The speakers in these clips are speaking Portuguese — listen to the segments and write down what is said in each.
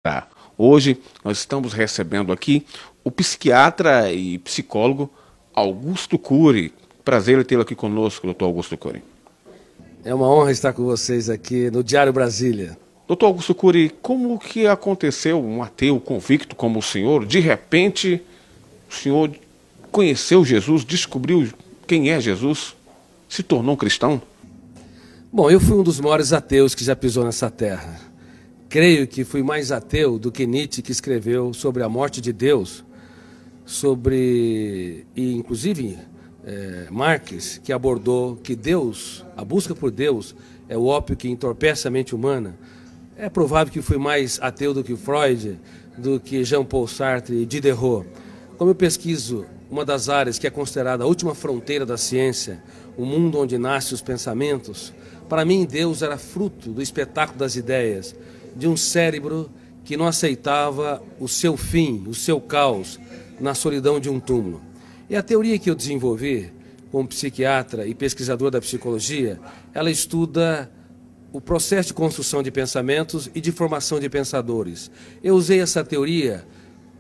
Tá. Hoje nós estamos recebendo aqui o psiquiatra e psicólogo Augusto Cury. Prazer em tê-lo aqui conosco, doutor Augusto Cury. É uma honra estar com vocês aqui no Diário Brasília. Doutor Augusto Cury, como que aconteceu um ateu convicto como o senhor? De repente, o senhor conheceu Jesus, descobriu quem é Jesus, se tornou um cristão? Bom, eu fui um dos maiores ateus que já pisou nessa terra. Creio que fui mais ateu do que Nietzsche, que escreveu sobre a morte de Deus, e inclusive Marx, que abordou que Deus, a busca por Deus, é o ópio que entorpece a mente humana. É provável que fui mais ateu do que Freud, do que Jean-Paul Sartre e Diderot. Como eu pesquiso uma das áreas que é considerada a última fronteira da ciência, o mundo onde nascem os pensamentos, para mim Deus era fruto do espetáculo das ideias, de um cérebro que não aceitava o seu fim, o seu caos, na solidão de um túmulo. E a teoria que eu desenvolvi, como psiquiatra e pesquisador da psicologia, ela estuda o processo de construção de pensamentos e de formação de pensadores. Eu usei essa teoria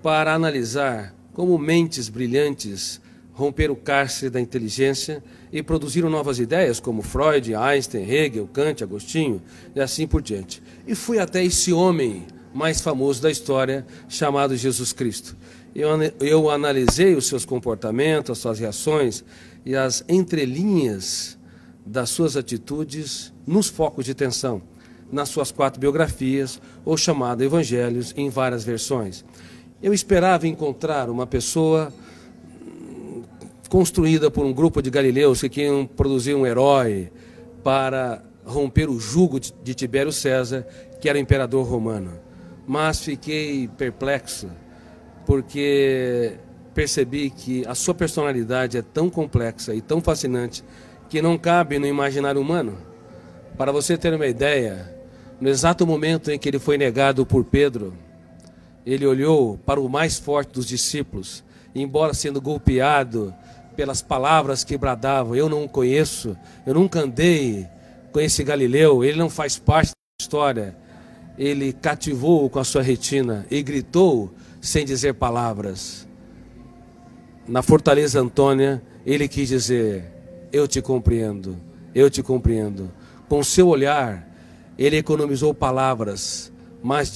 para analisar como mentes brilhantes romperam o cárcere da inteligência e produziram novas ideias, como Freud, Einstein, Hegel, Kant, Agostinho e assim por diante. E fui até esse homem mais famoso da história, chamado Jesus Cristo. Eu analisei os seus comportamentos, as suas reações e as entrelinhas das suas atitudes nos focos de tensão, nas suas 4 biografias, ou chamado Evangelhos, em várias versões. Eu esperava encontrar uma pessoa construída por um grupo de galileus que queriam produzir um herói para romper o jugo de Tibério César, que era o imperador romano. Mas fiquei perplexo, porque percebi que a sua personalidade é tão complexa e tão fascinante que não cabe no imaginário humano. Para você ter uma ideia, no exato momento em que ele foi negado por Pedro, ele olhou para o mais forte dos discípulos, e, embora sendo golpeado pelas palavras que bradavam, eu não o conheço, eu nunca andei com esse Galileu, ele não faz parte da história, ele cativou com a sua retina e gritou sem dizer palavras. Na Fortaleza Antônia, ele quis dizer: eu te compreendo, eu te compreendo. Com o seu olhar, ele economizou palavras, mas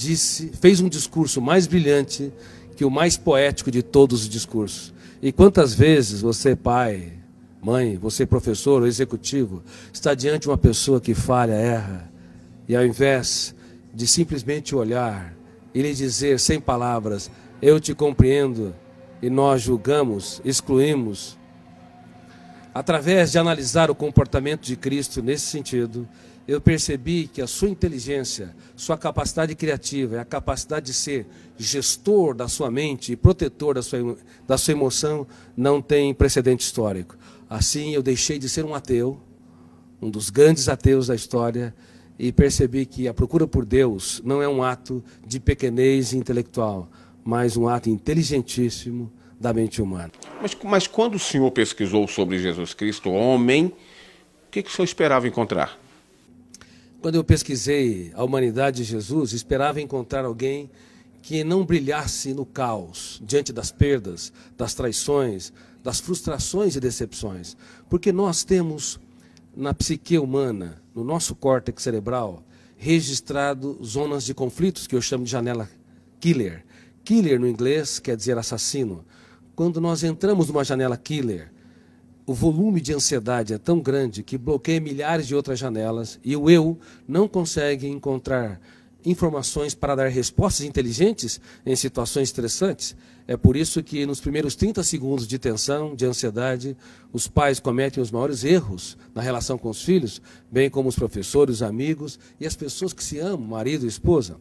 fez um discurso mais brilhante que o mais poético de todos os discursos. E quantas vezes você, pai, mãe, você, professor ou executivo, está diante de uma pessoa que falha, erra, e ao invés de simplesmente olhar e lhe dizer sem palavras: eu te compreendo, e nós julgamos, excluímos. Através de analisar o comportamento de Cristo nesse sentido, eu percebi que a sua inteligência, sua capacidade criativa e a capacidade de ser gestor da sua mente e protetor da sua emoção não tem precedente histórico. Assim, eu deixei de ser um ateu, um dos grandes ateus da história, e percebi que a procura por Deus não é um ato de pequenez intelectual, mas um ato inteligentíssimo da mente humana. Mas quando o senhor pesquisou sobre Jesus Cristo, homem, o que o senhor esperava encontrar? Quando eu pesquisei a humanidade de Jesus, esperava encontrar alguém que não brilhasse no caos, diante das perdas, das traições, das frustrações e decepções. Porque nós temos na psique humana, no nosso córtex cerebral, registrado zonas de conflitos que eu chamo de janela killer. Killer no inglês quer dizer assassino. Quando nós entramos numa janela killer, o volume de ansiedade é tão grande que bloqueia milhares de outras janelas e o eu não consegue encontrar informações para dar respostas inteligentes em situações estressantes. É por isso que nos primeiros 30 segundos de tensão, de ansiedade, os pais cometem os maiores erros na relação com os filhos, bem como os professores, os amigos e as pessoas que se amam, marido e esposa.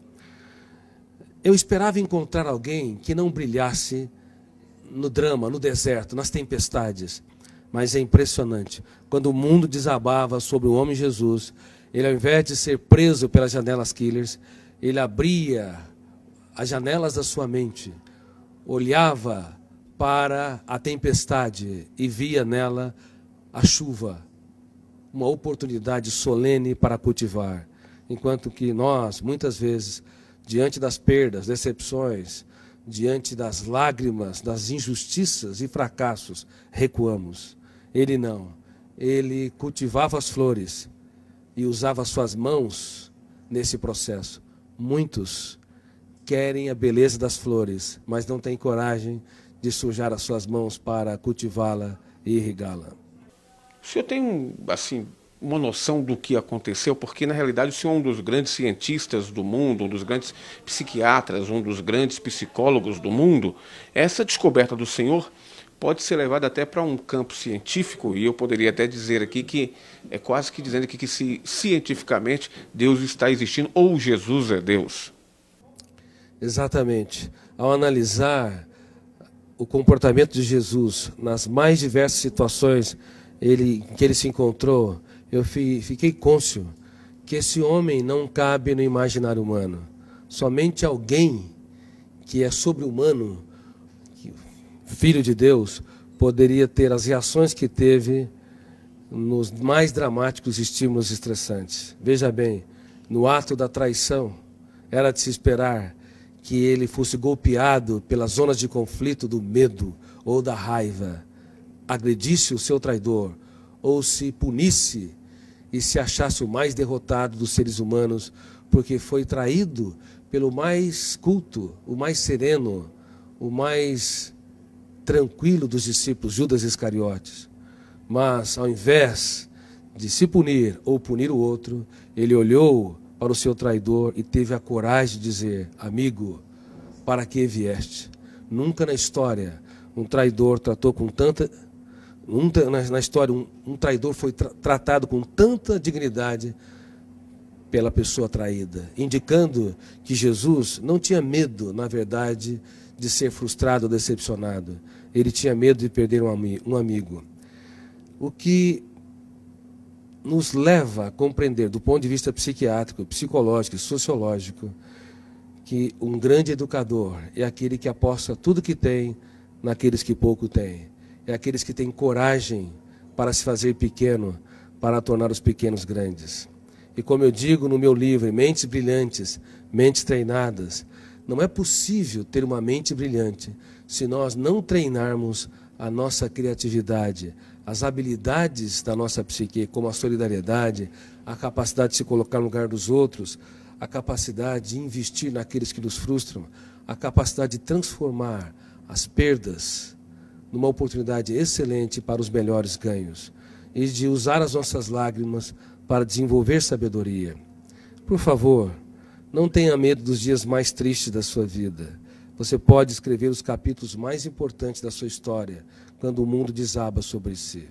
Eu esperava encontrar alguém que não brilhasse no drama, no deserto, nas tempestades. Mas é impressionante, quando o mundo desabava sobre o homem Jesus, ele, ao invés de ser preso pelas janelas killers, ele abria as janelas da sua mente, olhava para a tempestade e via nela a chuva, uma oportunidade solene para cultivar. Enquanto que nós, muitas vezes, diante das perdas, decepções, diante das lágrimas, das injustiças e fracassos, recuamos. Ele não. Ele cultivava as flores e usava suas mãos nesse processo. Muitos querem a beleza das flores, mas não têm coragem de sujar as suas mãos para cultivá-la e irrigá-la. O senhor tem, assim, uma noção do que aconteceu? Porque, na realidade, o senhor é um dos grandes cientistas do mundo, um dos grandes psiquiatras, um dos grandes psicólogos do mundo. Essa descoberta do senhor pode ser levada até para um campo científico, e eu poderia até dizer aqui que é quase que dizendo aqui que cientificamente Deus está existindo, ou Jesus é Deus. Exatamente. Ao analisar o comportamento de Jesus nas mais diversas situações que ele se encontrou, eu fiquei cônscio que esse homem não cabe no imaginário humano. Somente alguém que é sobre-humano, filho de Deus, poderia ter as reações que teve nos mais dramáticos estímulos estressantes. Veja bem, no ato da traição, era de se esperar que ele fosse golpeado pelas zonas de conflito do medo ou da raiva, agredisse o seu traidor, ou se punisse e se achasse o mais derrotado dos seres humanos, porque foi traído pelo mais culto, o mais sereno, o mais tranquilo dos discípulos, Judas Iscariotes. Mas, ao invés de se punir ou punir o outro, ele olhou para o seu traidor e teve a coragem de dizer: amigo, para que vieste? Nunca na história um traidor tratou com tanta... Na história, um traidor foi tratado com tanta dignidade pela pessoa traída, indicando que Jesus não tinha medo, na verdade, de ser frustrado ou decepcionado. Ele tinha medo de perder um amigo. O que nos leva a compreender, do ponto de vista psiquiátrico, psicológico e sociológico, que um grande educador é aquele que aposta tudo que tem naqueles que pouco têm. É aqueles que têm coragem para se fazer pequeno, para tornar os pequenos grandes. E como eu digo no meu livro, Mentes Brilhantes, Mentes Treinadas, não é possível ter uma mente brilhante se nós não treinarmos a nossa criatividade, as habilidades da nossa psique, como a solidariedade, a capacidade de se colocar no lugar dos outros, a capacidade de investir naqueles que nos frustram, a capacidade de transformar as perdas numa oportunidade excelente para os melhores ganhos e de usar as nossas lágrimas para desenvolver sabedoria. Por favor, não tenha medo dos dias mais tristes da sua vida. Você pode escrever os capítulos mais importantes da sua história quando o mundo desaba sobre si.